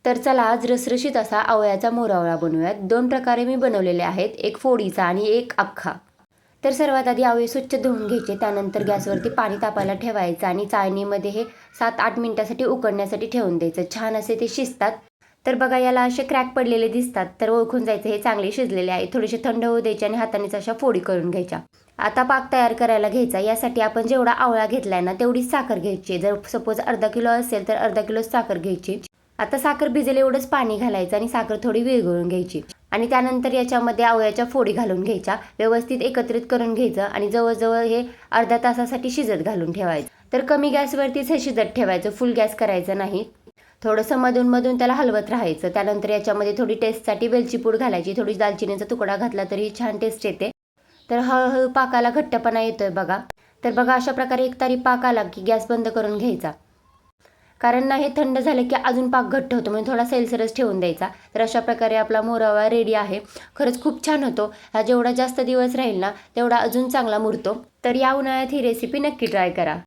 तर चला आज रसरशीत असा आवळ्याचा मोरावळा बनवूयात। दोन प्रकारे मी बनवलेले आहेत, एक फोडीचा आणि एक अख्खा। तर सर्वात आधी आवळे स्वच्छ धुवून घ्यायचे, त्यानंतर गॅसवरती पाणी तापायला ठेवायचं आणि चाळणीमध्ये हे 7-8 मिनिटासाठी उकळण्यासाठी ठेवून द्यायचं। छान असे ते शिजतात। तर बघा याला असे क्रॅक पडलेले दिसतात, तर ओळखून जायचं हे चांगले शिजलेले आहे। थोडेसे थंड होऊ द्यायचे आणि हातानेच अशा फोडी करून घ्यायच्या। आता पाक तयार करायला घ्यायचा। यासाठी आपण जेवढा आवळा घेतलाय ना तेवढीच साखर घ्यायची। जर सपोज अर्धा किलो असेल तर अर्धा किलो साखर घ्यायची। आता साखर भिजेल एवढंच पाणी घालायचं आणि साखर थोडी विरघळून घ्यायची आणि त्यानंतर याच्यामध्ये आवळ्याच्या फोडी घालून घ्यायच्या, व्यवस्थित एकत्रित करून घ्यायचं आणि जवळजवळ हे अर्ध्या तासासाठी शिजत घालून ठेवायचं। तर कमी गॅसवरतीच हे शिजत ठेवायचं, फुल गॅस करायचं नाही। थोडंसं मधून मधून त्याला हलवत राहायचं। त्यानंतर याच्यामध्ये थोडी टेस्टसाठी वेलची पूड घालायची, थोडी दालचिनीचा तुकडा घातला तरी छान टेस्ट येते। तर हळूहळू पाकाला घट्टपणा येतोय बघा। तर बघा अशा प्रकारे एक तारी पाक आला की गॅस बंद करून घ्यायचा, कारण ना हे थंड झालं की अजून पाक घट्ट होतो, म्हणून थोडा सैलसरच ठेवून द्यायचा। तर अशा प्रकारे आपला मोरावळा रेडी आहे। खरंच खूप छान होतो हा, जेवढा जास्त दिवस राहील ना तेवढा अजून चांगला मुरतो। तर या उन्हाळ्यात ही रेसिपी नक्की ट्राय करा।